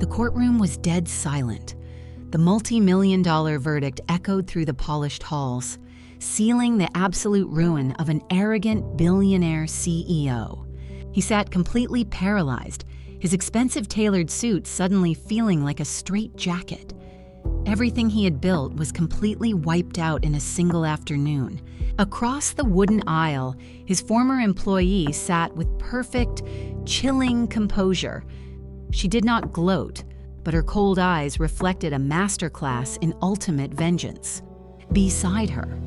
The courtroom was dead silent. The multi-million-dollar verdict echoed through the polished halls, sealing the absolute ruin of an arrogant billionaire CEO. He sat completely paralyzed, his expensive tailored suit suddenly feeling like a straitjacket. Everything he had built was completely wiped out in a single afternoon. Across the wooden aisle, his former employee sat with perfect, chilling composure. She did not gloat, but her cold eyes reflected a masterclass in ultimate vengeance. Beside her,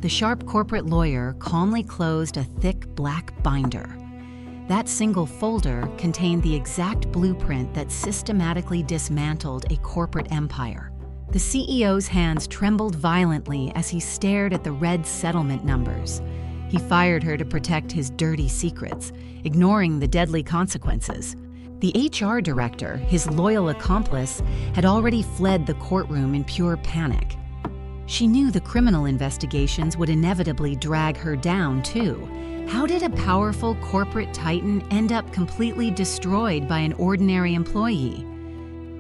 the sharp corporate lawyer calmly closed a thick black binder. That single folder contained the exact blueprint that systematically dismantled a corporate empire. The CEO's hands trembled violently as he stared at the red settlement numbers. He fired her to protect his dirty secrets, ignoring the deadly consequences. The HR director, his loyal accomplice, had already fled the courtroom in pure panic. She knew the criminal investigations would inevitably drag her down, too. How did a powerful corporate titan end up completely destroyed by an ordinary employee?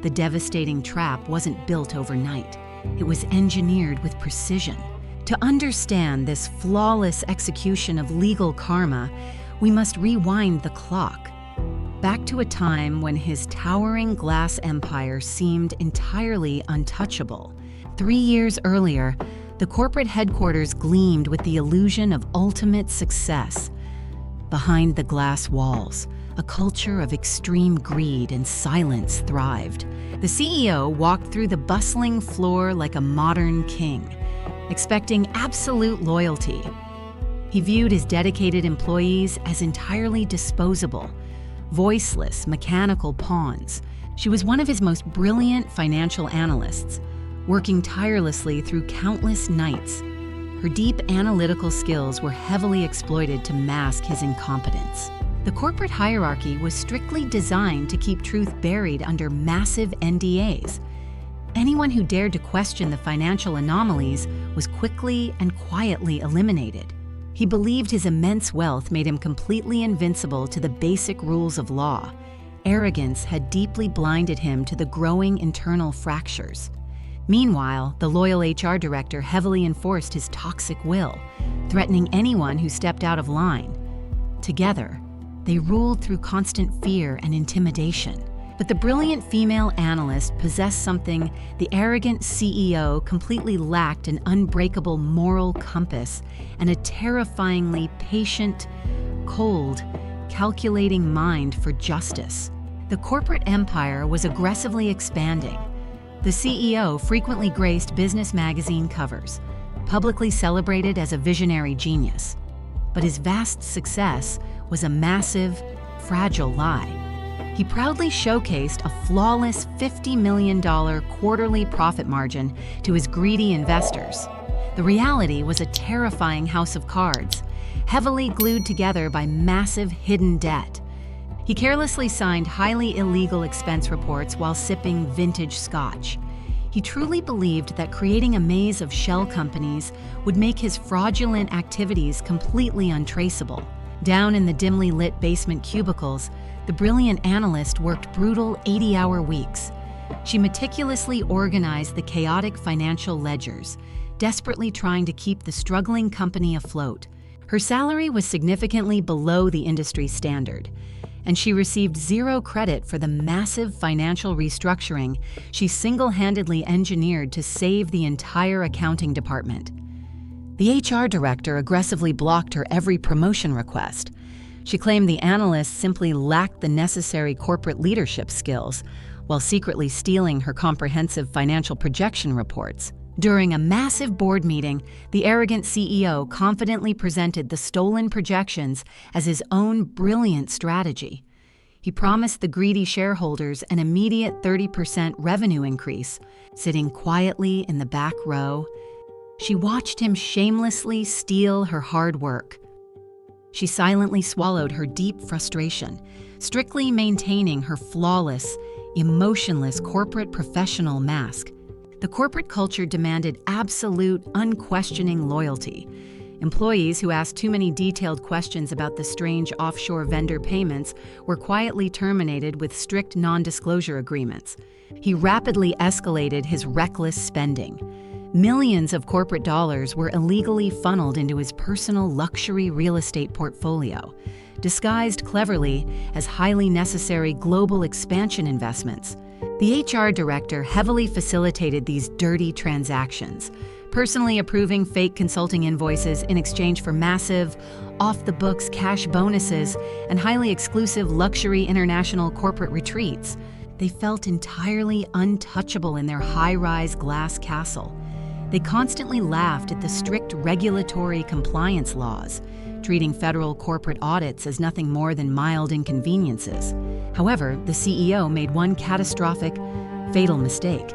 The devastating trap wasn't built overnight. It was engineered with precision. To understand this flawless execution of legal karma, we must rewind the clock. Back to a time when his towering glass empire seemed entirely untouchable. 3 years earlier, the corporate headquarters gleamed with the illusion of ultimate success. Behind the glass walls, a culture of extreme greed and silence thrived. The CEO walked through the bustling floor like a modern king, expecting absolute loyalty. He viewed his dedicated employees as entirely disposable, voiceless, mechanical pawns. She was one of his most brilliant financial analysts, working tirelessly through countless nights. Her deep analytical skills were heavily exploited to mask his incompetence. The corporate hierarchy was strictly designed to keep truth buried under massive NDAs. Anyone who dared to question the financial anomalies was quickly and quietly eliminated. He believed his immense wealth made him completely invincible to the basic rules of law. Arrogance had deeply blinded him to the growing internal fractures. Meanwhile, the loyal HR director heavily enforced his toxic will, threatening anyone who stepped out of line. Together, they ruled through constant fear and intimidation. But the brilliant female analyst possessed something the arrogant CEO completely lacked: an unbreakable moral compass and a terrifyingly patient, cold, calculating mind for justice. The corporate empire was aggressively expanding. The CEO frequently graced business magazine covers, publicly celebrated as a visionary genius. But his vast success was a massive, fragile lie. He proudly showcased a flawless $50 million quarterly profit margin to his greedy investors. The reality was a terrifying house of cards, heavily glued together by massive hidden debt. He carelessly signed highly illegal expense reports while sipping vintage scotch. He truly believed that creating a maze of shell companies would make his fraudulent activities completely untraceable. Down in the dimly lit basement cubicles, the brilliant analyst worked brutal 80-hour weeks. She meticulously organized the chaotic financial ledgers, desperately trying to keep the struggling company afloat. Her salary was significantly below the industry standard, and she received zero credit for the massive financial restructuring she single-handedly engineered to save the entire accounting department. The HR director aggressively blocked her every promotion request. She claimed the analyst simply lacked the necessary corporate leadership skills, while secretly stealing her comprehensive financial projection reports. During a massive board meeting, the arrogant CEO confidently presented the stolen projections as his own brilliant strategy. He promised the greedy shareholders an immediate 30% revenue increase, sitting quietly in the back row. She watched him shamelessly steal her hard work. She silently swallowed her deep frustration, strictly maintaining her flawless, emotionless corporate professional mask. The corporate culture demanded absolute, unquestioning loyalty. Employees who asked too many detailed questions about the strange offshore vendor payments were quietly terminated with strict non-disclosure agreements. He rapidly escalated his reckless spending. Millions of corporate dollars were illegally funneled into his personal luxury real estate portfolio, disguised cleverly as highly necessary global expansion investments. The HR director heavily facilitated these dirty transactions, personally approving fake consulting invoices in exchange for massive, off-the-books cash bonuses and highly exclusive luxury international corporate retreats. They felt entirely untouchable in their high-rise glass castle. They constantly laughed at the strict regulatory compliance laws, treating federal corporate audits as nothing more than mild inconveniences. However, the CEO made one catastrophic, fatal mistake.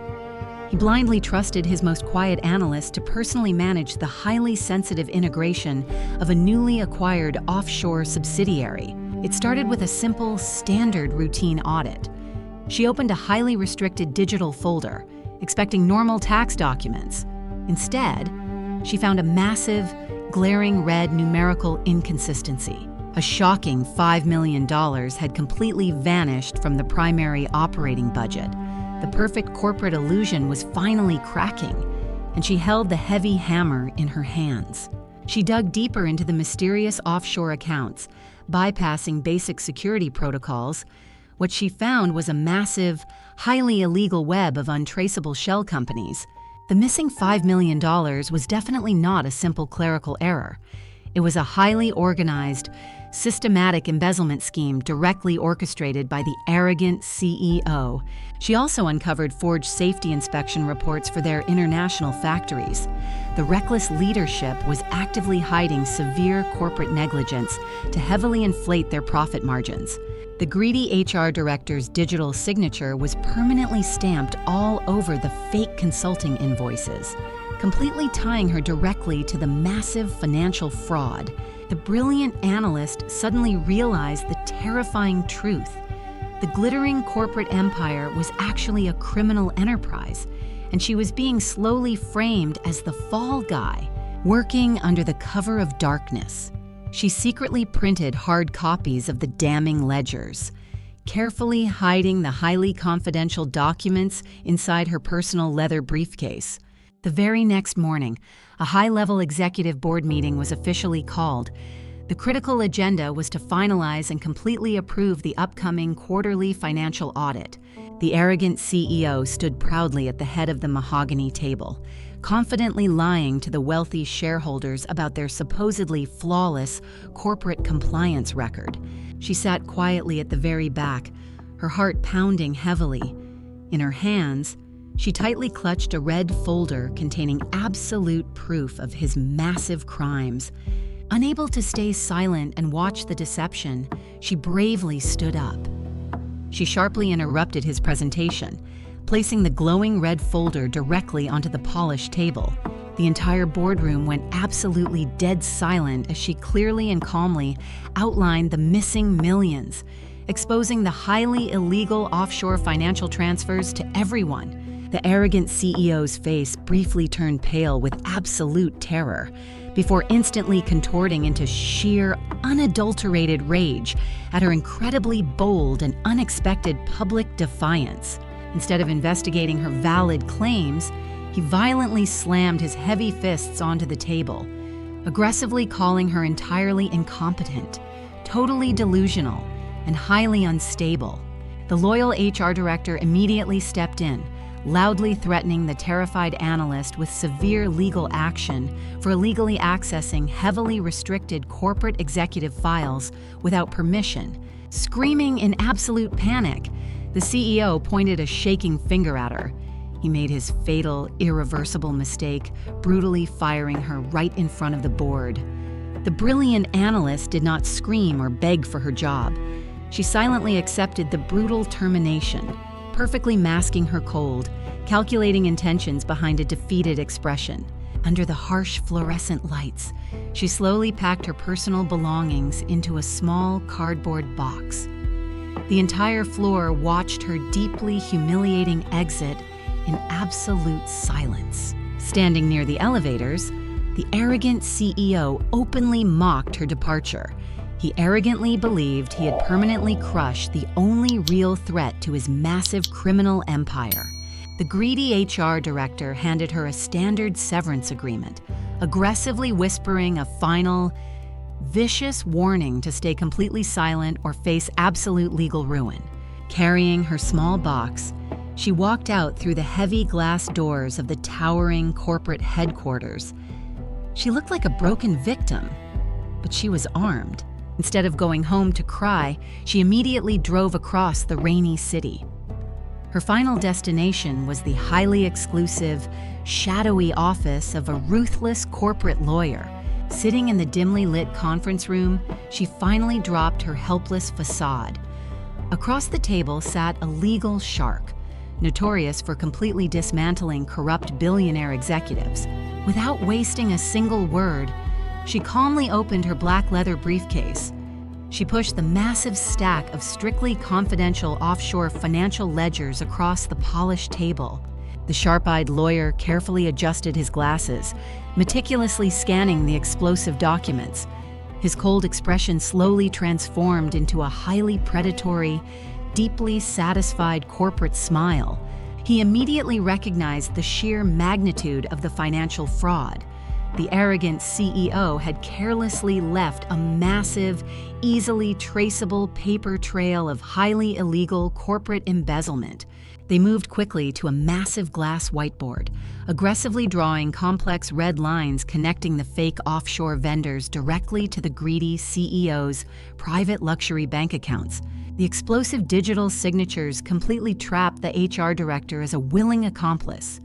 He blindly trusted his most quiet analyst to personally manage the highly sensitive integration of a newly acquired offshore subsidiary. It started with a simple, standard routine audit. She opened a highly restricted digital folder, expecting normal tax documents. Instead, she found a massive, glaring red numerical inconsistency. A shocking $5 million had completely vanished from the primary operating budget. The perfect corporate illusion was finally cracking, and she held the heavy hammer in her hands. She dug deeper into the mysterious offshore accounts, bypassing basic security protocols. What she found was a massive, highly illegal web of untraceable shell companies. The missing $5 million was definitely not a simple clerical error. It was a highly organized, systematic embezzlement scheme directly orchestrated by the arrogant CEO. She also uncovered forged safety inspection reports for their international factories. The reckless leadership was actively hiding severe corporate negligence to heavily inflate their profit margins. The greedy HR director's digital signature was permanently stamped all over the fake consulting invoices, completely tying her directly to the massive financial fraud. The brilliant analyst suddenly realized the terrifying truth. The glittering corporate empire was actually a criminal enterprise, and she was being slowly framed as the fall guy, working under the cover of darkness. She secretly printed hard copies of the damning ledgers, carefully hiding the highly confidential documents inside her personal leather briefcase. The very next morning, a high-level executive board meeting was officially called. The critical agenda was to finalize and completely approve the upcoming quarterly financial audit. The arrogant CEO stood proudly at the head of the mahogany table, confidently lying to the wealthy shareholders about their supposedly flawless corporate compliance record. She sat quietly at the very back, her heart pounding heavily. In her hands, she tightly clutched a red folder containing absolute proof of his massive crimes. Unable to stay silent and watch the deception, she bravely stood up. She sharply interrupted his presentation, placing the glowing red folder directly onto the polished table. The entire boardroom went absolutely dead silent as she clearly and calmly outlined the missing millions, exposing the highly illegal offshore financial transfers to everyone. The arrogant CEO's face briefly turned pale with absolute terror, before instantly contorting into sheer, unadulterated rage at her incredibly bold and unexpected public defiance. Instead of investigating her valid claims, he violently slammed his heavy fists onto the table, aggressively calling her entirely incompetent, totally delusional, and highly unstable. The loyal HR director immediately stepped in, loudly threatening the terrified analyst with severe legal action for illegally accessing heavily restricted corporate executive files without permission. Screaming in absolute panic, the CEO pointed a shaking finger at her. He made his fatal, irreversible mistake, brutally firing her right in front of the board. The brilliant analyst did not scream or beg for her job. She silently accepted the brutal termination, perfectly masking her cold, calculating intentions behind a defeated expression. Under the harsh fluorescent lights, she slowly packed her personal belongings into a small cardboard box. The entire floor watched her deeply humiliating exit in absolute silence. Standing near the elevators, The arrogant CEO openly mocked her departure. He arrogantly believed he had permanently crushed the only real threat to his massive criminal empire. The greedy HR director handed her a standard severance agreement, aggressively whispering a final, vicious warning to stay completely silent or face absolute legal ruin. Carrying her small box, she walked out through the heavy glass doors of the towering corporate headquarters. She looked like a broken victim, but she was armed. Instead of going home to cry, she immediately drove across the rainy city. Her final destination was the highly exclusive, shadowy office of a ruthless corporate lawyer. Sitting in the dimly lit conference room, she finally dropped her helpless facade. Across the table sat a legal shark, notorious for completely dismantling corrupt billionaire executives. Without wasting a single word, she calmly opened her black leather briefcase. She pushed the massive stack of strictly confidential offshore financial ledgers across the polished table. The sharp-eyed lawyer carefully adjusted his glasses, meticulously scanning the explosive documents. His cold expression slowly transformed into a highly predatory, deeply satisfied corporate smile. He immediately recognized the sheer magnitude of the financial fraud. The arrogant CEO had carelessly left a massive, easily traceable paper trail of highly illegal corporate embezzlement. They moved quickly to a massive glass whiteboard, aggressively drawing complex red lines connecting the fake offshore vendors directly to the greedy CEO's private luxury bank accounts. The explosive digital signatures completely trapped the HR director as a willing accomplice.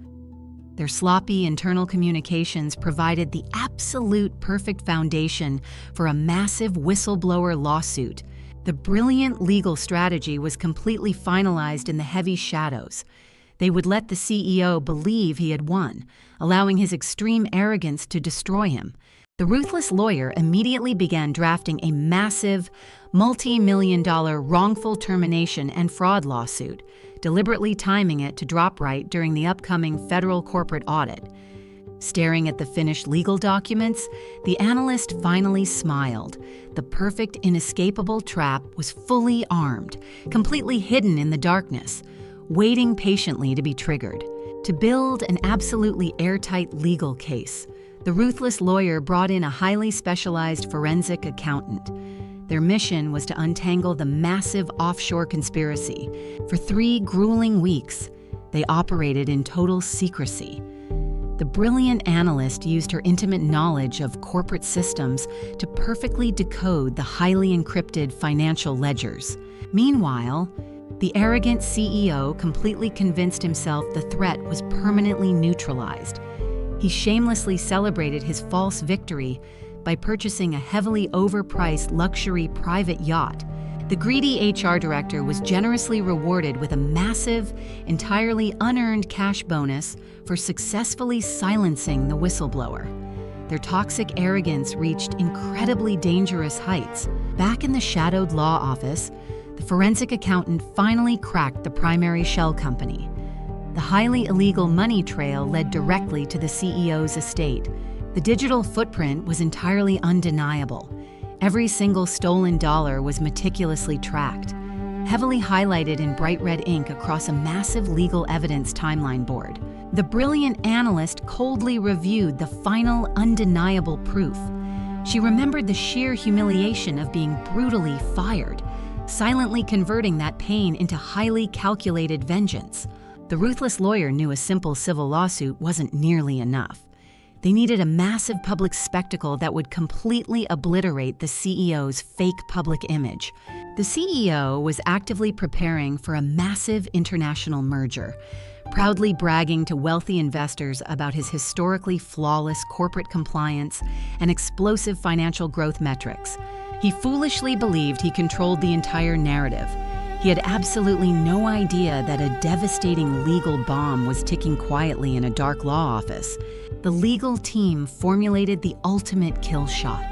Their sloppy internal communications provided the absolute perfect foundation for a massive whistleblower lawsuit. The brilliant legal strategy was completely finalized in the heavy shadows. They would let the CEO believe he had won, allowing his extreme arrogance to destroy him. The ruthless lawyer immediately began drafting a massive, multi-million-dollar wrongful termination and fraud lawsuit, deliberately timing it to drop right during the upcoming federal corporate audit. Staring at the finished legal documents, the analyst finally smiled. The perfect, inescapable trap was fully armed, completely hidden in the darkness, waiting patiently to be triggered. To build an absolutely airtight legal case, the ruthless lawyer brought in a highly specialized forensic accountant. Their mission was to untangle the massive offshore conspiracy. For 3 grueling weeks, they operated in total secrecy. The brilliant analyst used her intimate knowledge of corporate systems to perfectly decode the highly encrypted financial ledgers. Meanwhile, the arrogant CEO completely convinced himself the threat was permanently neutralized. He shamelessly celebrated his false victory by purchasing a heavily overpriced luxury private yacht. The greedy HR director was generously rewarded with a massive, entirely unearned cash bonus for successfully silencing the whistleblower. Their toxic arrogance reached incredibly dangerous heights. Back in the shadowed law office, the forensic accountant finally cracked the primary shell company. The highly illegal money trail led directly to the CEO's estate. The digital footprint was entirely undeniable. Every single stolen dollar was meticulously tracked, heavily highlighted in bright red ink across a massive legal evidence timeline board. The brilliant analyst coldly reviewed the final undeniable proof. She remembered the sheer humiliation of being brutally fired, silently converting that pain into highly calculated vengeance. The ruthless lawyer knew a simple civil lawsuit wasn't nearly enough. They needed a massive public spectacle that would completely obliterate the CEO's fake public image. The CEO was actively preparing for a massive international merger, proudly bragging to wealthy investors about his historically flawless corporate compliance and explosive financial growth metrics. He foolishly believed he controlled the entire narrative. He had absolutely no idea that a devastating legal bomb was ticking quietly in a dark law office. The legal team formulated the ultimate kill shot.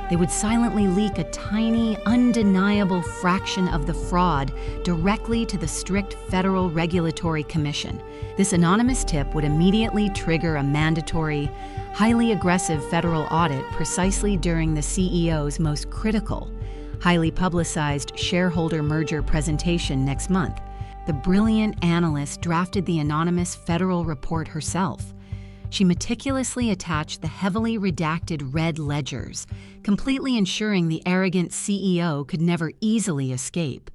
They would silently leak a tiny, undeniable fraction of the fraud directly to the strict Federal Regulatory Commission. This anonymous tip would immediately trigger a mandatory, highly aggressive federal audit precisely during the CEO's most critical, highly publicized shareholder merger presentation next month. The brilliant analyst drafted the anonymous federal report herself. She meticulously attached the heavily redacted red ledgers, completely ensuring the arrogant CEO could never easily escape.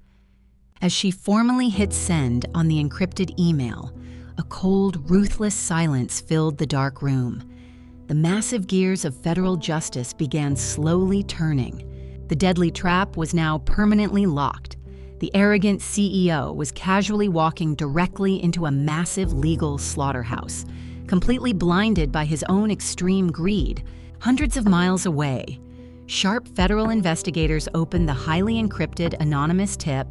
As she formally hit send on the encrypted email, a cold, ruthless silence filled the dark room. The massive gears of federal justice began slowly turning. The deadly trap was now permanently locked. The arrogant CEO was casually walking directly into a massive legal slaughterhouse, completely blinded by his own extreme greed. Hundreds of miles away, sharp federal investigators opened the highly encrypted anonymous tip.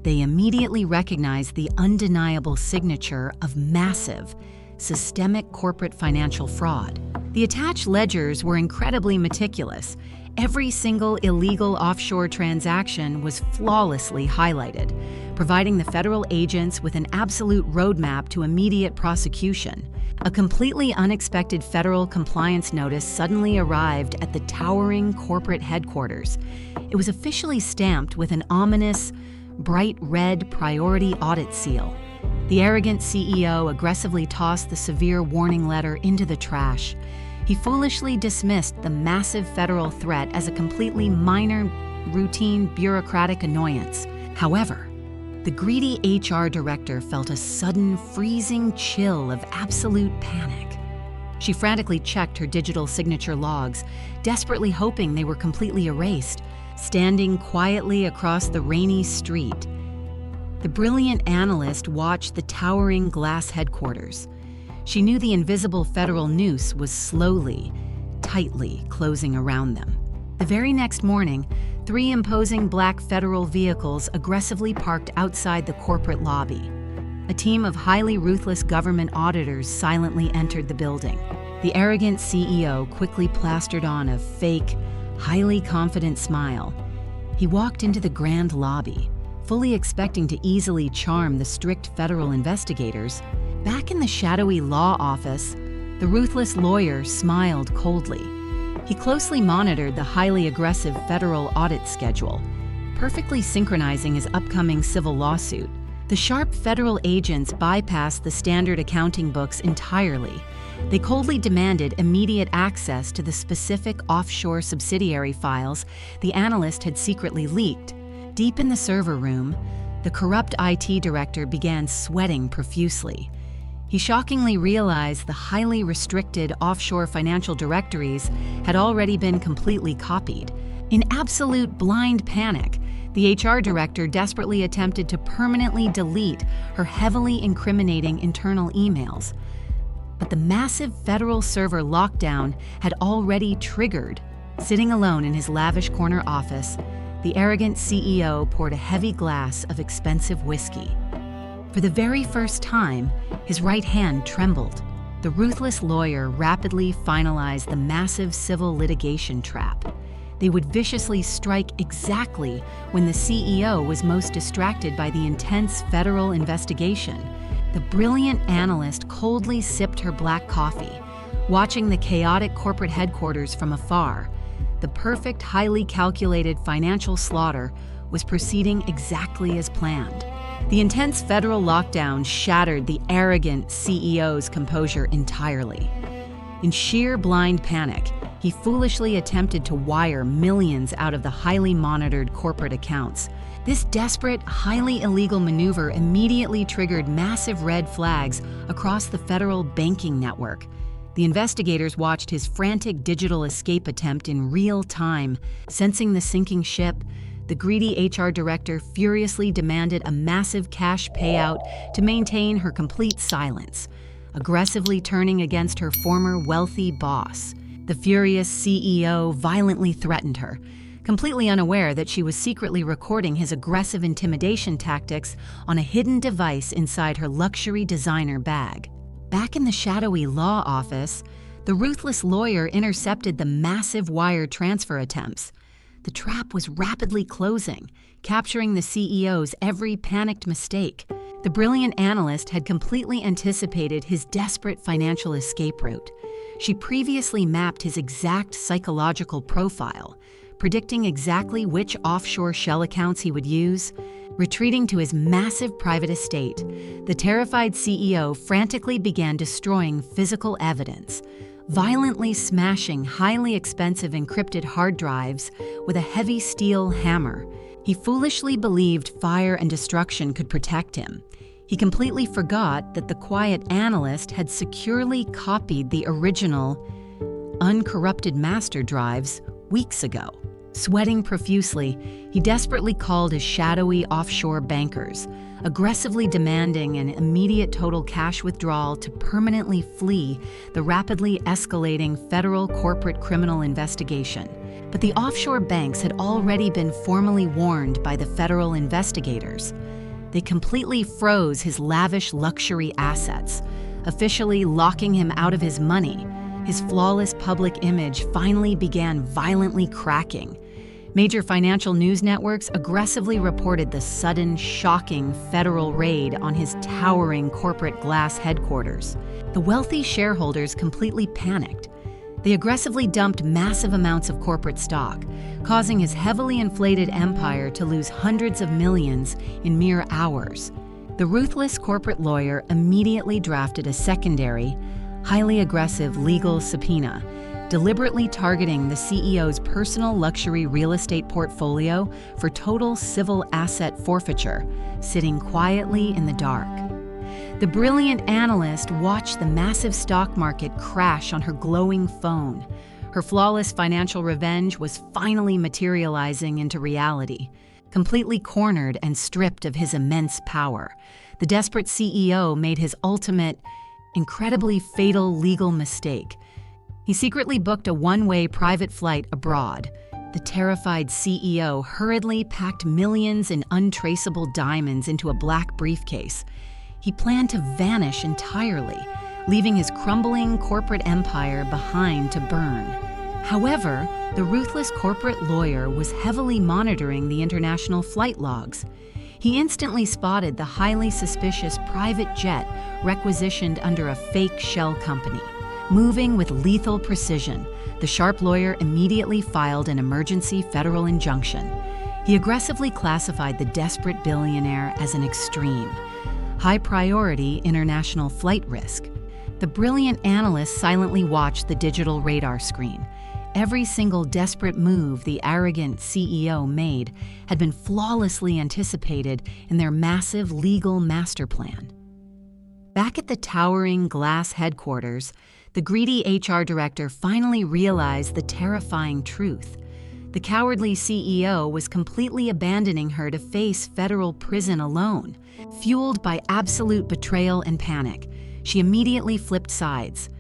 They immediately recognized the undeniable signature of massive, systemic corporate financial fraud. The attached ledgers were incredibly meticulous. Every single illegal offshore transaction was flawlessly highlighted, providing the federal agents with an absolute roadmap to immediate prosecution. A completely unexpected federal compliance notice suddenly arrived at the towering corporate headquarters. It was officially stamped with an ominous, bright red priority audit seal. The arrogant CEO aggressively tossed the severe warning letter into the trash. He foolishly dismissed the massive federal threat as a completely minor, routine, bureaucratic annoyance. However, the greedy HR director felt a sudden, freezing chill of absolute panic. She frantically checked her digital signature logs, desperately hoping they were completely erased. Standing quietly across the rainy street, the brilliant analyst watched the towering glass headquarters. She knew the invisible federal noose was slowly, tightly closing around them. The very next morning, 3 imposing black federal vehicles aggressively parked outside the corporate lobby. A team of highly ruthless government auditors silently entered the building. The arrogant CEO quickly plastered on a fake, highly confident smile. He walked into the grand lobby, fully expecting to easily charm the strict federal investigators. Back in the shadowy law office, the ruthless lawyer smiled coldly. He closely monitored the highly aggressive federal audit schedule, perfectly synchronizing his upcoming civil lawsuit. The sharp federal agents bypassed the standard accounting books entirely. They coldly demanded immediate access to the specific offshore subsidiary files the analyst had secretly leaked. Deep in the server room, the corrupt IT director began sweating profusely. He shockingly realized the highly restricted offshore financial directories had already been completely copied. In absolute blind panic, the HR director desperately attempted to permanently delete her heavily incriminating internal emails. But the massive federal server lockdown had already triggered. Sitting alone in his lavish corner office, the arrogant CEO poured a heavy glass of expensive whiskey. For the very first time, his right hand trembled. The ruthless lawyer rapidly finalized the massive civil litigation trap. They would viciously strike exactly when the CEO was most distracted by the intense federal investigation. The brilliant analyst coldly sipped her black coffee, watching the chaotic corporate headquarters from afar. The perfect, highly calculated financial slaughter was proceeding exactly as planned. The intense federal lockdown shattered the arrogant CEO's composure entirely. In sheer blind panic, he foolishly attempted to wire millions out of the highly monitored corporate accounts. This desperate, highly illegal maneuver immediately triggered massive red flags across the federal banking network. The investigators watched his frantic digital escape attempt in real time. Sensing the sinking ship, the greedy HR director furiously demanded a massive cash payout to maintain her complete silence, aggressively turning against her former wealthy boss. The furious CEO violently threatened her, completely unaware that she was secretly recording his aggressive intimidation tactics on a hidden device inside her luxury designer bag. Back in the shadowy law office, The ruthless lawyer intercepted the massive wire transfer attempts. The trap was rapidly closing, capturing the CEO's every panicked mistake. The brilliant analyst had completely anticipated his desperate financial escape route. She previously mapped his exact psychological profile, predicting exactly which offshore shell accounts he would use. Retreating to his massive private estate, the terrified CEO frantically began destroying physical evidence, violently smashing highly expensive encrypted hard drives with a heavy steel hammer. He foolishly believed fire and destruction could protect him. He completely forgot that the quiet analyst had securely copied the original, uncorrupted master drives weeks ago. Sweating profusely, he desperately called his shadowy offshore bankers, aggressively demanding an immediate total cash withdrawal to permanently flee the rapidly escalating federal corporate criminal investigation. But the offshore banks had already been formally warned by the federal investigators. They completely froze his lavish luxury assets, officially locking him out of his money. His flawless public image finally began violently cracking. Major financial news networks aggressively reported the sudden, shocking federal raid on his towering corporate glass headquarters. The wealthy shareholders completely panicked. They aggressively dumped massive amounts of corporate stock, causing his heavily inflated empire to lose hundreds of millions in mere hours. The ruthless corporate lawyer immediately drafted a secondary, highly aggressive legal subpoena, deliberately targeting the CEO's personal luxury real estate portfolio for total civil asset forfeiture, sitting quietly in the dark. The brilliant analyst watched the massive stock market crash on her glowing phone. Her flawless financial revenge was finally materializing into reality. Completely cornered and stripped of his immense power, the desperate CEO made his ultimate, incredibly fatal legal mistake. He secretly booked a one-way private flight abroad. The terrified CEO hurriedly packed millions in untraceable diamonds into a black briefcase. He planned to vanish entirely, leaving his crumbling corporate empire behind to burn. However, the ruthless corporate lawyer was heavily monitoring the international flight logs. He instantly spotted the highly suspicious private jet requisitioned under a fake shell company. Moving with lethal precision, the sharp lawyer immediately filed an emergency federal injunction. He aggressively classified the desperate billionaire as an extreme, high-priority international flight risk. The brilliant analyst silently watched the digital radar screen. Every single desperate move the arrogant CEO made had been flawlessly anticipated in their massive legal master plan. Back at the towering glass headquarters, the greedy HR director finally realized the terrifying truth. The cowardly CEO was completely abandoning her to face federal prison alone. Fueled by absolute betrayal and panic, she immediately flipped sides.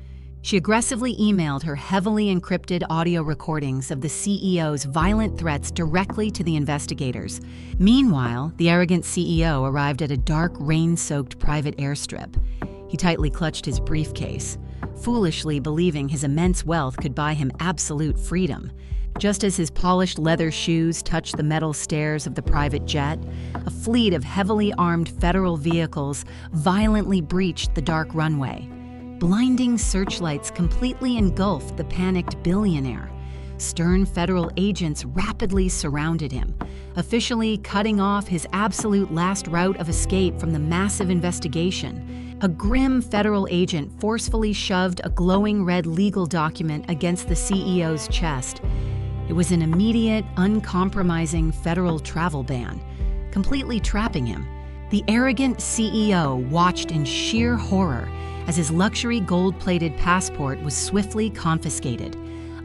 She aggressively emailed her heavily encrypted audio recordings of the CEO's violent threats directly to the investigators. Meanwhile, the arrogant CEO arrived at a dark, rain-soaked private airstrip. He tightly clutched his briefcase, foolishly believing his immense wealth could buy him absolute freedom. Just as his polished leather shoes touched the metal stairs of the private jet, a fleet of heavily armed federal vehicles violently breached the dark runway. Blinding searchlights completely engulfed the panicked billionaire. Stern federal agents rapidly surrounded him, officially cutting off his absolute last route of escape from the massive investigation. A grim federal agent forcefully shoved a glowing red legal document against the CEO's chest. It was an immediate, uncompromising federal travel ban, completely trapping him. The arrogant CEO watched in sheer horror as his luxury gold-plated passport was swiftly confiscated.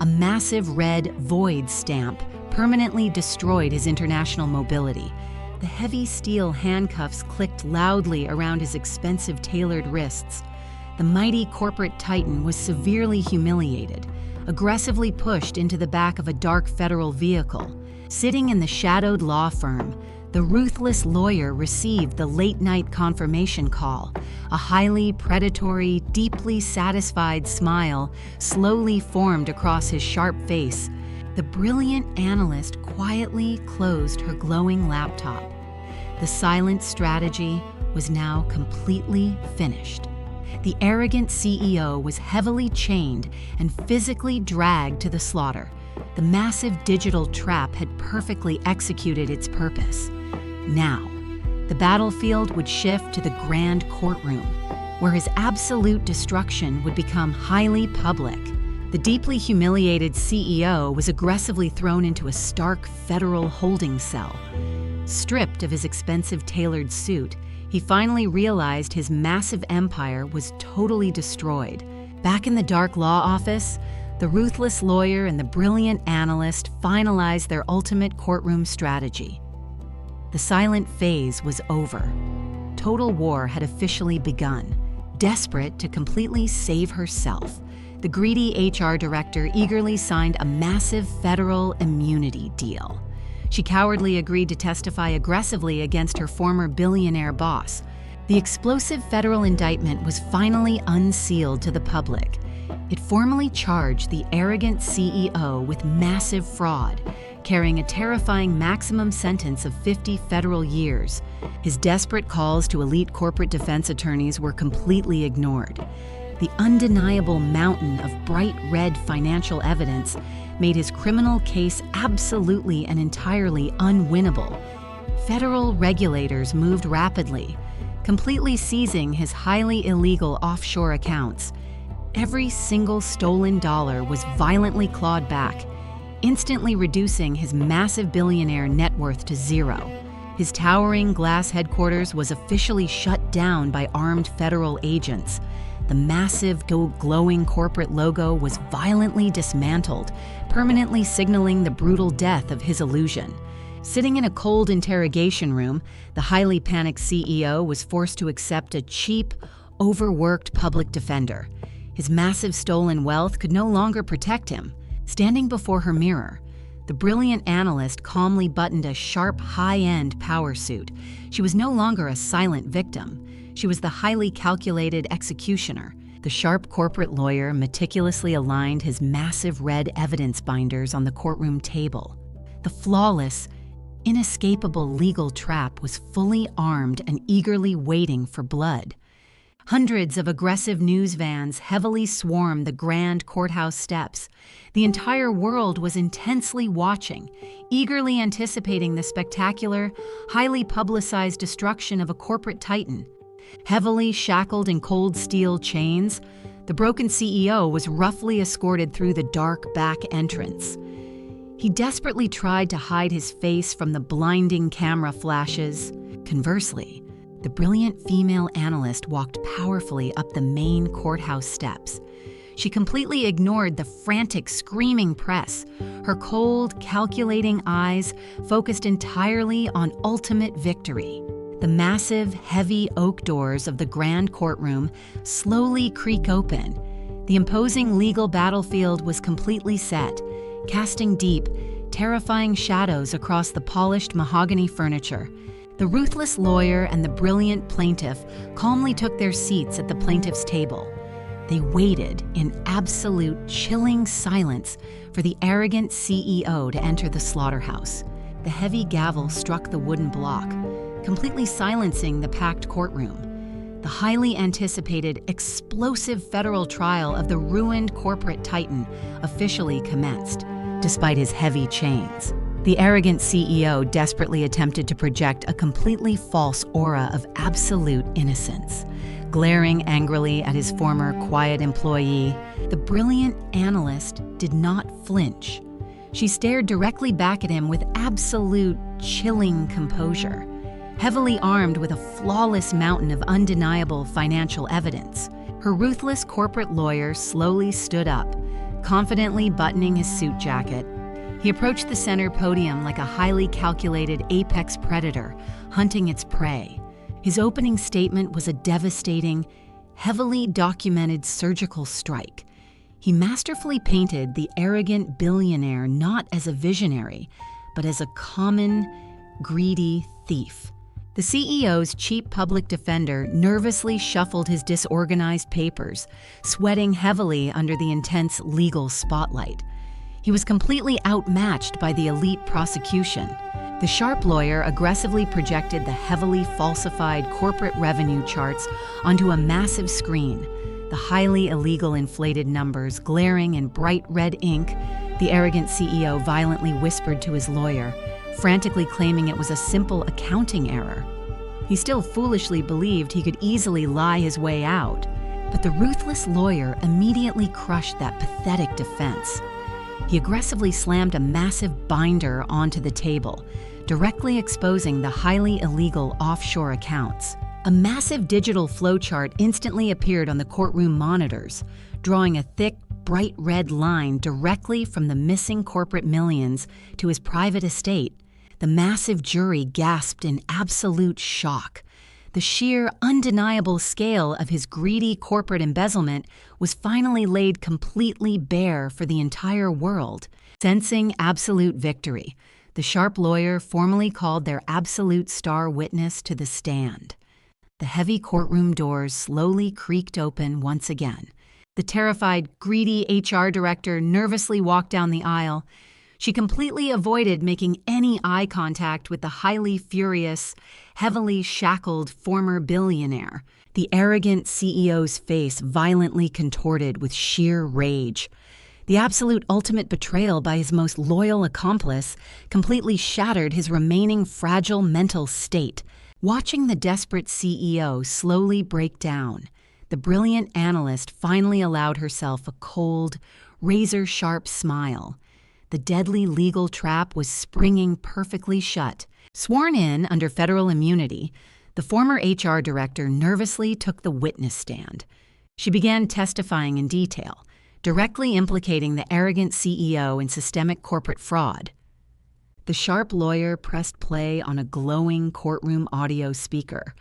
A massive red void stamp permanently destroyed his international mobility. The heavy steel handcuffs clicked loudly around his expensive tailored wrists. The mighty corporate titan was severely humiliated, aggressively pushed into the back of a dark federal vehicle. Sitting in the shadowed law firm, The ruthless lawyer received the late-night confirmation call. A highly predatory, deeply satisfied smile slowly formed across his sharp face. The brilliant analyst quietly closed her glowing laptop. The silent strategy was now completely finished. The arrogant CEO was heavily chained and physically dragged to the slaughter. The massive digital trap had perfectly executed its purpose. Now, the battlefield would shift to the grand courtroom, where his absolute destruction would become highly public. The deeply humiliated CEO was aggressively thrown into a stark federal holding cell. Stripped of his expensive tailored suit, he finally realized his massive empire was totally destroyed. Back in the dark law office, the ruthless lawyer and the brilliant analyst finalized their ultimate courtroom strategy. The silent phase was over. Total war had officially begun. Desperate to completely save herself, the greedy HR director eagerly signed a massive federal immunity deal. She cowardly agreed to testify aggressively against her former billionaire boss. The explosive federal indictment was finally unsealed to the public. It formally charged the arrogant CEO with massive fraud, carrying a terrifying maximum sentence of 50 federal years. His desperate calls to elite corporate defense attorneys were completely ignored. The undeniable mountain of bright red financial evidence made his criminal case absolutely and entirely unwinnable. Federal regulators moved rapidly, completely seizing his highly illegal offshore accounts. Every single stolen dollar was violently clawed back, instantly reducing his massive billionaire net worth to zero. His towering glass headquarters was officially shut down by armed federal agents. The massive, glowing corporate logo was violently dismantled, permanently signaling the brutal death of his illusion. Sitting in a cold interrogation room, the highly panicked CEO was forced to accept a cheap, overworked public defender. His massive stolen wealth could no longer protect him. Standing before her mirror, the brilliant analyst calmly buttoned a sharp, high-end power suit. She was no longer a silent victim. She was the highly calculated executioner. The sharp corporate lawyer meticulously aligned his massive red evidence binders on the courtroom table. The flawless, inescapable legal trap was fully armed and eagerly waiting for blood. Hundreds of aggressive news vans heavily swarmed the grand courthouse steps. The entire world was intensely watching, eagerly anticipating the spectacular, highly publicized destruction of a corporate titan. Heavily shackled in cold steel chains, the broken CEO was roughly escorted through the dark back entrance. He desperately tried to hide his face from the blinding camera flashes. Conversely, the brilliant female analyst walked powerfully up the main courthouse steps. She completely ignored the frantic, screaming press. Her cold, calculating eyes focused entirely on ultimate victory. The massive, heavy oak doors of the grand courtroom slowly creak open. The imposing legal battlefield was completely set, casting deep, terrifying shadows across the polished mahogany furniture. The ruthless lawyer and the brilliant plaintiff calmly took their seats at the plaintiff's table. They waited in absolute, chilling silence for the arrogant CEO to enter the slaughterhouse. The heavy gavel struck the wooden block, completely silencing the packed courtroom. The highly anticipated, explosive federal trial of the ruined corporate titan officially commenced. Despite his heavy chains, the arrogant CEO desperately attempted to project a completely false aura of absolute innocence. Glaring angrily at his former quiet employee, the brilliant analyst did not flinch. She stared directly back at him with absolute, chilling composure. Heavily armed with a flawless mountain of undeniable financial evidence, her ruthless corporate lawyer slowly stood up, confidently buttoning his suit jacket. He approached the center podium like a highly calculated apex predator, hunting its prey. His opening statement was a devastating, heavily documented surgical strike. He masterfully painted the arrogant billionaire not as a visionary, but as a common, greedy thief. The CEO's chief public defender nervously shuffled his disorganized papers, sweating heavily under the intense legal spotlight. He was completely outmatched by the elite prosecution. The sharp lawyer aggressively projected the heavily falsified corporate revenue charts onto a massive screen, the highly illegal inflated numbers glaring in bright red ink. The arrogant CEO violently whispered to his lawyer, frantically claiming it was a simple accounting error. He still foolishly believed he could easily lie his way out, but the ruthless lawyer immediately crushed that pathetic defense. He aggressively slammed a massive binder onto the table, directly exposing the highly illegal offshore accounts. A massive digital flowchart instantly appeared on the courtroom monitors, drawing a thick, bright red line directly from the missing corporate millions to his private estate. The massive jury gasped in absolute shock. The sheer, undeniable scale of his greedy corporate embezzlement was finally laid completely bare for the entire world. Sensing absolute victory, the sharp lawyer formally called their absolute star witness to the stand. The heavy courtroom doors slowly creaked open once again. The terrified, greedy HR director nervously walked down the aisle. She completely avoided making any eye contact with the highly furious, heavily shackled former billionaire. The arrogant CEO's face violently contorted with sheer rage. The absolute ultimate betrayal by his most loyal accomplice completely shattered his remaining fragile mental state. Watching the desperate CEO slowly break down, the brilliant analyst finally allowed herself a cold, razor-sharp smile. The deadly legal trap was springing perfectly shut. Sworn in under federal immunity, the former HR director nervously took the witness stand. She began testifying in detail, directly implicating the arrogant CEO in systemic corporate fraud. The sharp lawyer pressed play on a glowing courtroom audio speaker.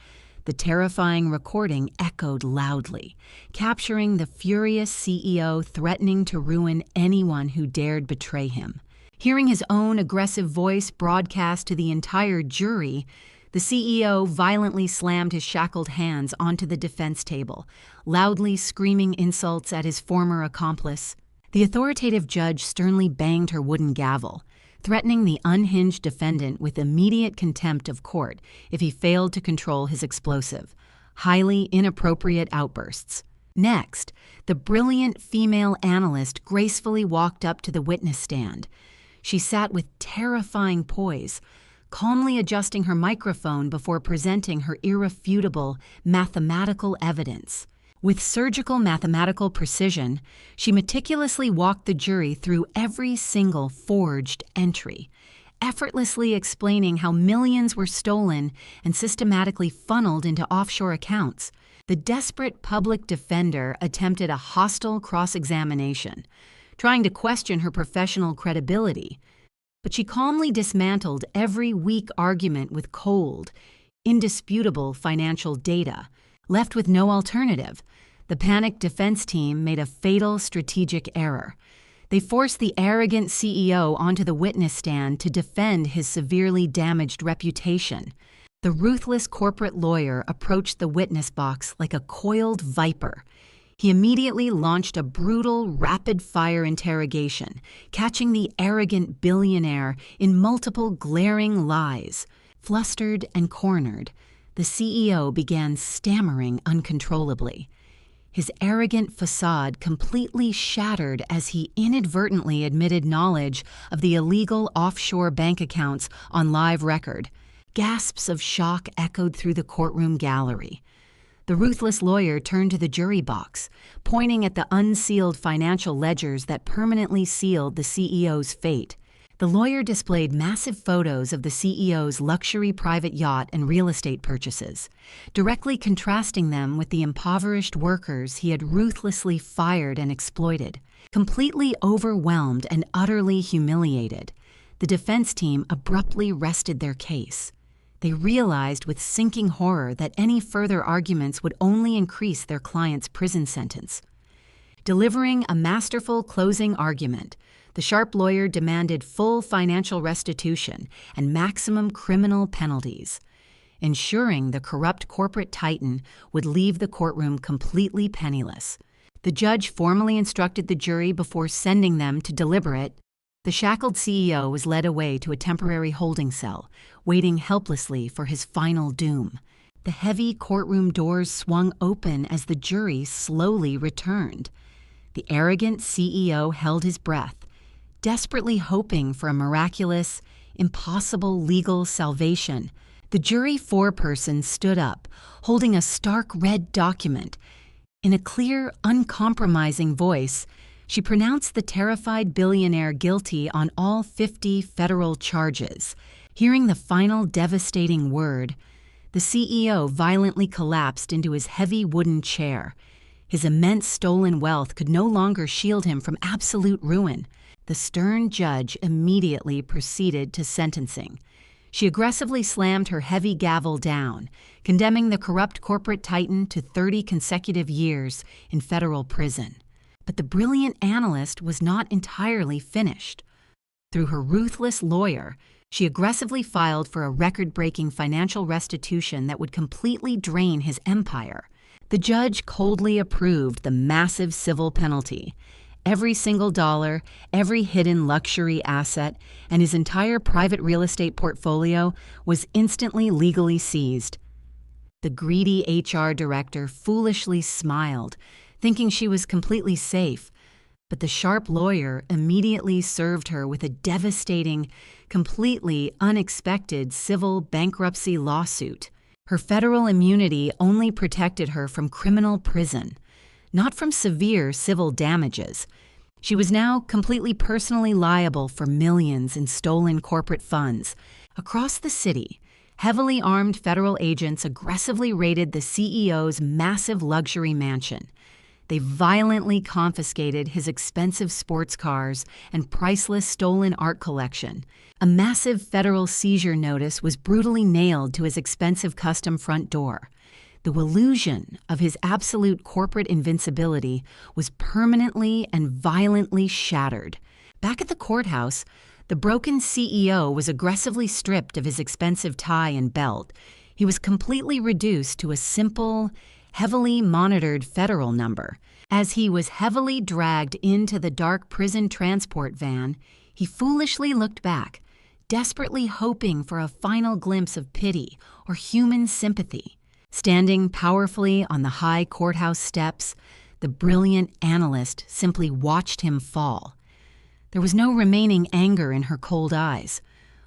The terrifying recording echoed loudly, capturing the furious CEO threatening to ruin anyone who dared betray him. Hearing his own aggressive voice broadcast to the entire jury, the CEO violently slammed his shackled hands onto the defense table, loudly screaming insults at his former accomplice. The authoritative judge sternly banged her wooden gavel, threatening the unhinged defendant with immediate contempt of court if he failed to control his explosive, highly inappropriate outbursts. Next, the brilliant female analyst gracefully walked up to the witness stand. She sat with terrifying poise, calmly adjusting her microphone before presenting her irrefutable mathematical evidence. With surgical mathematical precision, she meticulously walked the jury through every single forged entry, effortlessly explaining how millions were stolen and systematically funneled into offshore accounts. The desperate public defender attempted a hostile cross-examination, trying to question her professional credibility, but she calmly dismantled every weak argument with cold, indisputable financial data. Left with no alternative, the panicked defense team made a fatal strategic error. They forced the arrogant CEO onto the witness stand to defend his severely damaged reputation. The ruthless corporate lawyer approached the witness box like a coiled viper. He immediately launched a brutal, rapid-fire interrogation, catching the arrogant billionaire in multiple glaring lies. Flustered and cornered, the CEO began stammering uncontrollably. His arrogant facade completely shattered as he inadvertently admitted knowledge of the illegal offshore bank accounts on live record. Gasps of shock echoed through the courtroom gallery. The ruthless lawyer turned to the jury box, pointing at the unsealed financial ledgers that permanently sealed the CEO's fate. The lawyer displayed massive photos of the CEO's luxury private yacht and real estate purchases, directly contrasting them with the impoverished workers he had ruthlessly fired and exploited. Completely overwhelmed and utterly humiliated, the defense team abruptly rested their case. They realized with sinking horror that any further arguments would only increase their client's prison sentence. Delivering a masterful closing argument, The sharp lawyer demanded full financial restitution and maximum criminal penalties, ensuring the corrupt corporate titan would leave the courtroom completely penniless. The judge formally instructed the jury before sending them to deliberate. The shackled CEO was led away to a temporary holding cell, waiting helplessly for his final doom. The heavy courtroom doors swung open as the jury slowly returned. The arrogant CEO held his breath, desperately hoping for a miraculous, impossible legal salvation. The jury foreperson stood up, holding a stark red document. In a clear, uncompromising voice, she pronounced the terrified billionaire guilty on all 50 federal charges. Hearing the final devastating word, the CEO violently collapsed into his heavy wooden chair. His immense stolen wealth could no longer shield him from absolute ruin. The stern judge immediately proceeded to sentencing. She aggressively slammed her heavy gavel down, condemning the corrupt corporate titan to 30 consecutive years in federal prison. But the brilliant analyst was not entirely finished. Through her ruthless lawyer, she aggressively filed for a record-breaking financial restitution that would completely drain his empire. The judge coldly approved the massive civil penalty. Every single dollar, every hidden luxury asset, and his entire private real estate portfolio was instantly legally seized. The greedy HR director foolishly smiled, thinking she was completely safe, but the sharp lawyer immediately served her with a devastating, completely unexpected civil bankruptcy lawsuit. Her federal immunity only protected her from criminal prison, not from severe civil damages. She was now completely personally liable for millions in stolen corporate funds. Across the city, heavily armed federal agents aggressively raided the CEO's massive luxury mansion. They violently confiscated his expensive sports cars and priceless stolen art collection. A massive federal seizure notice was brutally nailed to his expensive custom front door. The illusion of his absolute corporate invincibility was permanently and violently shattered. Back at the courthouse, the broken CEO was aggressively stripped of his expensive tie and belt. He was completely reduced to a simple, heavily monitored federal number. As he was heavily dragged into the dark prison transport van, he foolishly looked back, desperately hoping for a final glimpse of pity or human sympathy. Standing powerfully on the high courthouse steps, the brilliant analyst simply watched him fall. There was no remaining anger in her cold eyes,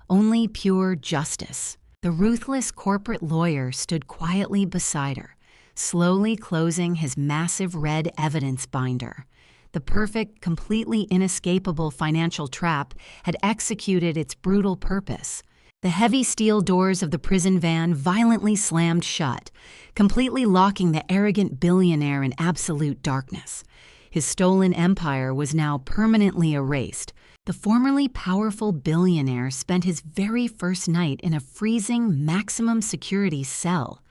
only pure justice. The ruthless corporate lawyer stood quietly beside her, slowly closing his massive red evidence binder. The perfect, completely inescapable financial trap had executed its brutal purpose. The heavy steel doors of the prison van violently slammed shut, completely locking the arrogant billionaire in absolute darkness. His stolen empire was now permanently erased. The formerly powerful billionaire spent his very first night in a freezing, maximum security cell.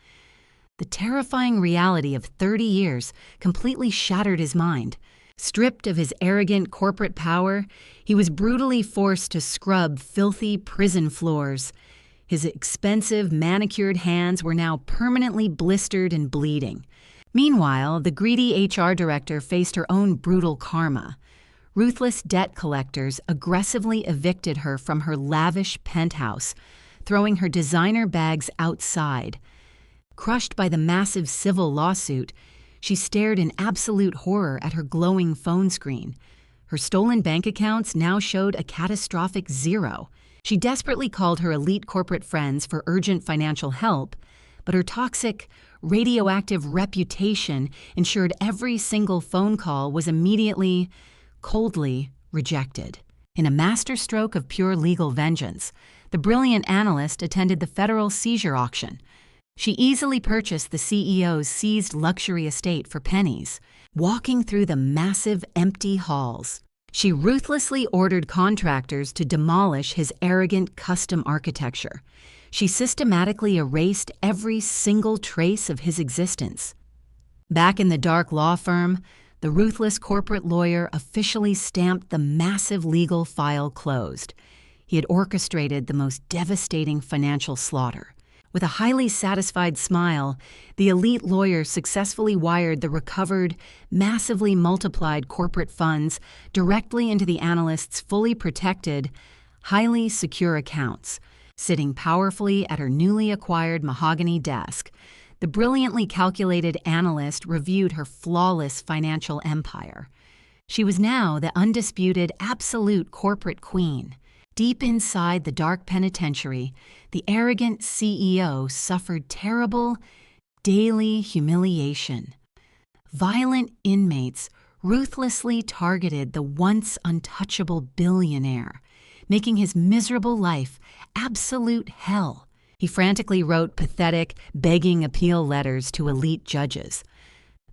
The terrifying reality of 30 years completely shattered his mind. Stripped of his arrogant corporate power, he was brutally forced to scrub filthy prison floors. His expensive, manicured hands were now permanently blistered and bleeding. Meanwhile, the greedy HR director faced her own brutal karma. Ruthless debt collectors aggressively evicted her from her lavish penthouse, throwing her designer bags outside. Crushed by the massive civil lawsuit, she stared in absolute horror at her glowing phone screen. Her stolen bank accounts now showed a catastrophic zero. She desperately called her elite corporate friends for urgent financial help, but her toxic, radioactive reputation ensured every single phone call was immediately, coldly rejected. In a masterstroke of pure legal vengeance, the brilliant analyst attended the federal seizure auction. She easily purchased the CEO's seized luxury estate for pennies. Walking through the massive, empty halls, she ruthlessly ordered contractors to demolish his arrogant custom architecture. She systematically erased every single trace of his existence. Back in the dark law firm, the ruthless corporate lawyer officially stamped the massive legal file closed. He had orchestrated the most devastating financial slaughter. With a highly satisfied smile, the elite lawyer successfully wired the recovered, massively multiplied corporate funds directly into the analyst's fully protected, highly secure accounts. Sitting powerfully at her newly acquired mahogany desk, the brilliantly calculated analyst reviewed her flawless financial empire. She was now the undisputed absolute corporate queen. Deep inside the dark penitentiary, the arrogant CEO suffered terrible, daily humiliation. Violent inmates ruthlessly targeted the once untouchable billionaire, making his miserable life absolute hell. He frantically wrote pathetic, begging appeal letters to elite judges.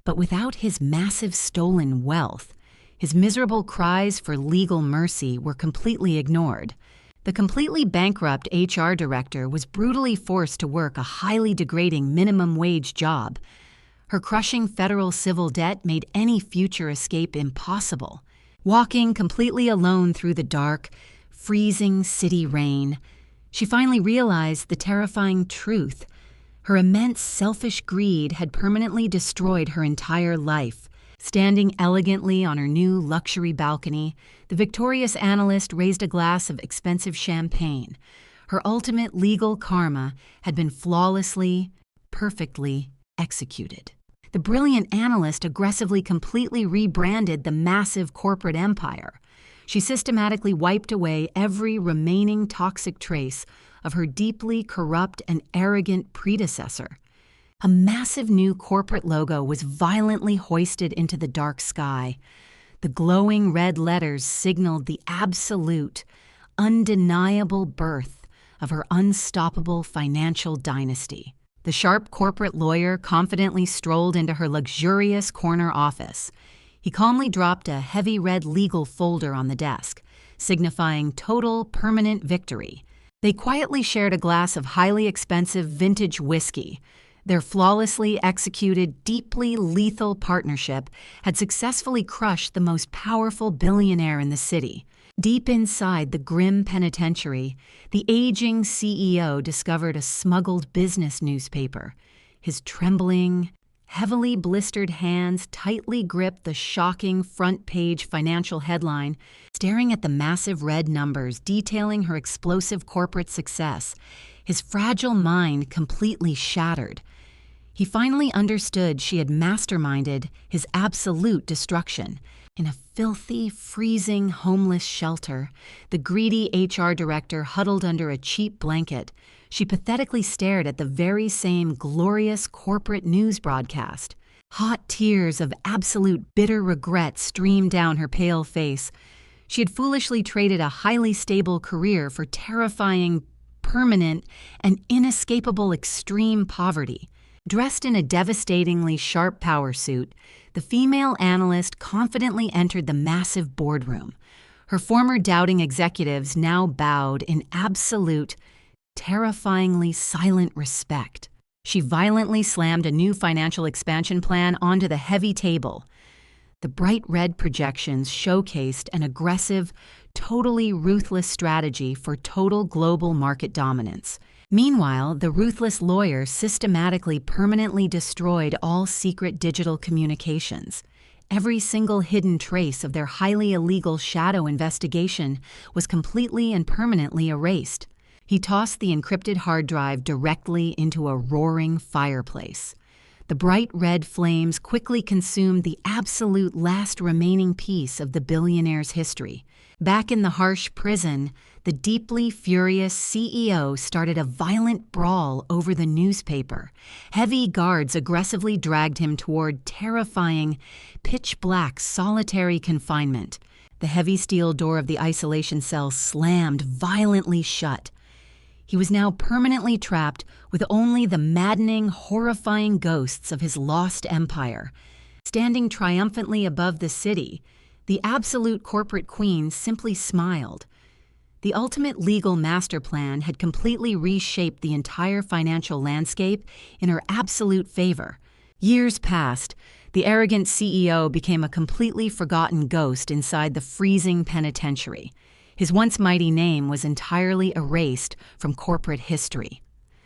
But without his massive stolen wealth, his miserable cries for legal mercy were completely ignored. The completely bankrupt HR director was brutally forced to work a highly degrading minimum wage job. Her crushing federal civil debt made any future escape impossible. Walking completely alone through the dark, freezing city rain, she finally realized the terrifying truth. Her immense selfish greed had permanently destroyed her entire life. Standing elegantly on her new luxury balcony, the victorious analyst raised a glass of expensive champagne. Her ultimate legal karma had been flawlessly, perfectly executed. The brilliant analyst aggressively completely rebranded the massive corporate empire. She systematically wiped away every remaining toxic trace of her deeply corrupt and arrogant predecessor. A massive new corporate logo was violently hoisted into the dark sky. The glowing red letters signaled the absolute, undeniable birth of her unstoppable financial dynasty. The sharp corporate lawyer confidently strolled into her luxurious corner office. He calmly dropped a heavy red legal folder on the desk, signifying total, permanent victory. They quietly shared a glass of highly expensive vintage whiskey. Their flawlessly executed, deeply lethal partnership had successfully crushed the most powerful billionaire in the city. Deep inside the grim penitentiary, the aging CEO discovered a smuggled business newspaper. His trembling, heavily blistered hands tightly gripped the shocking front-page financial headline, staring at the massive red numbers detailing her explosive corporate success. His fragile mind completely shattered. He finally understood she had masterminded his absolute destruction. In a filthy, freezing, homeless shelter, the greedy HR director huddled under a cheap blanket. She pathetically stared at the very same glorious corporate news broadcast. Hot tears of absolute bitter regret streamed down her pale face. She had foolishly traded a highly stable career for terrifying, permanent, and inescapable extreme poverty. Dressed in a devastatingly sharp power suit, the female analyst confidently entered the massive boardroom. Her former doubting executives now bowed in absolute, terrifyingly silent respect. She violently slammed a new financial expansion plan onto the heavy table. The bright red projections showcased an aggressive, totally ruthless strategy for total global market dominance. Meanwhile, the ruthless lawyer systematically permanently destroyed all secret digital communications. Every single hidden trace of their highly illegal shadow investigation was completely and permanently erased. He tossed the encrypted hard drive directly into a roaring fireplace. The bright red flames quickly consumed the absolute last remaining piece of the billionaire's history. Back in the harsh prison, the deeply furious CEO started a violent brawl over the newspaper. Heavy guards aggressively dragged him toward terrifying, pitch-black solitary confinement. The heavy steel door of the isolation cell slammed violently shut. He was now permanently trapped with only the maddening, horrifying ghosts of his lost empire. Standing triumphantly above the city, the absolute corporate queen simply smiled. The ultimate legal master plan had completely reshaped the entire financial landscape in her absolute favor. Years passed. The arrogant CEO became a completely forgotten ghost inside the freezing penitentiary. His once mighty name was entirely erased from corporate history.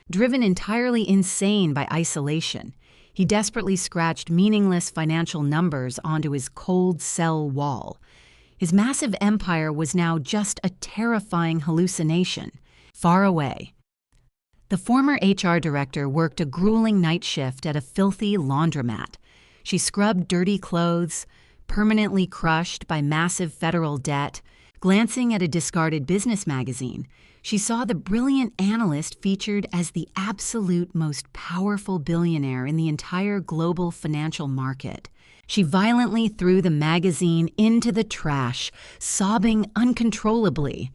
Driven entirely insane by isolation, he desperately scratched meaningless financial numbers onto his cold cell wall. His massive empire was now just a terrifying hallucination, far away. The former HR director worked a grueling night shift at a filthy laundromat. She scrubbed dirty clothes, permanently crushed by massive federal debt. Glancing at a discarded business magazine, she saw the brilliant analyst featured as the absolute most powerful billionaire in the entire global financial market. She violently threw the magazine into the trash, sobbing uncontrollably.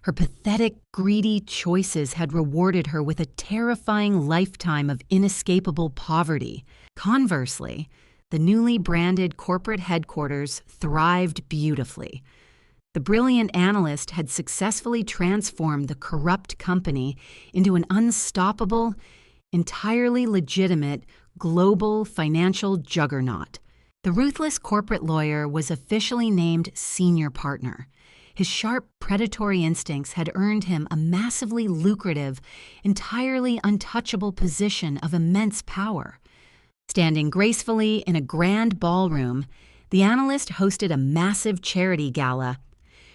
Her pathetic, greedy choices had rewarded her with a terrifying lifetime of inescapable poverty. Conversely, the newly branded corporate headquarters thrived beautifully. The brilliant analyst had successfully transformed the corrupt company into an unstoppable, entirely legitimate, global financial juggernaut. The ruthless corporate lawyer was officially named senior partner. His sharp, predatory instincts had earned him a massively lucrative, entirely untouchable position of immense power. Standing gracefully in a grand ballroom, the analyst hosted a massive charity gala.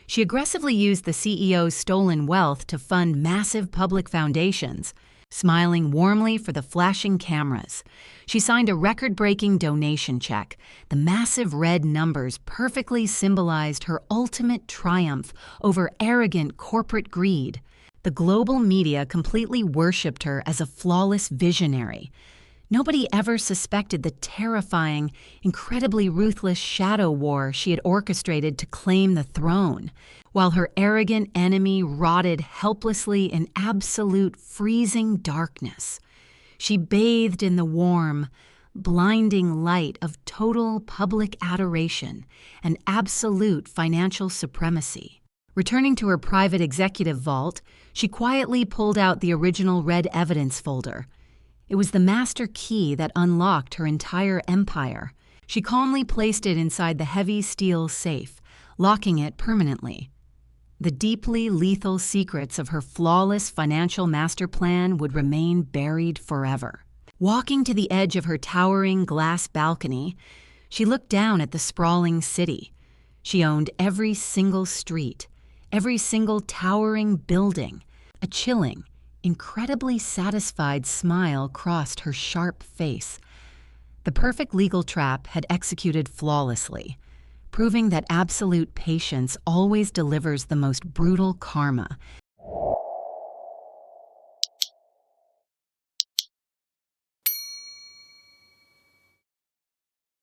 She aggressively used the CEO's stolen wealth to fund massive public foundations, smiling warmly for the flashing cameras. She signed a record-breaking donation check. The massive red numbers perfectly symbolized her ultimate triumph over arrogant corporate greed. The global media completely worshipped her as a flawless visionary. Nobody ever suspected the terrifying, incredibly ruthless shadow war she had orchestrated to claim the throne, while her arrogant enemy rotted helplessly in absolute freezing darkness. She bathed in the warm, blinding light of total public adoration and absolute financial supremacy. Returning to her private executive vault, she quietly pulled out the original red evidence folder. It was the master key that unlocked her entire empire. She calmly placed it inside the heavy steel safe, locking it permanently. The deeply lethal secrets of her flawless financial master plan would remain buried forever. Walking to the edge of her towering glass balcony, she looked down at the sprawling city. She owned every single street, every single towering building. A chilling, incredibly satisfied smile crossed her sharp face. The perfect legal trap had executed flawlessly, proving that absolute patience always delivers the most brutal karma.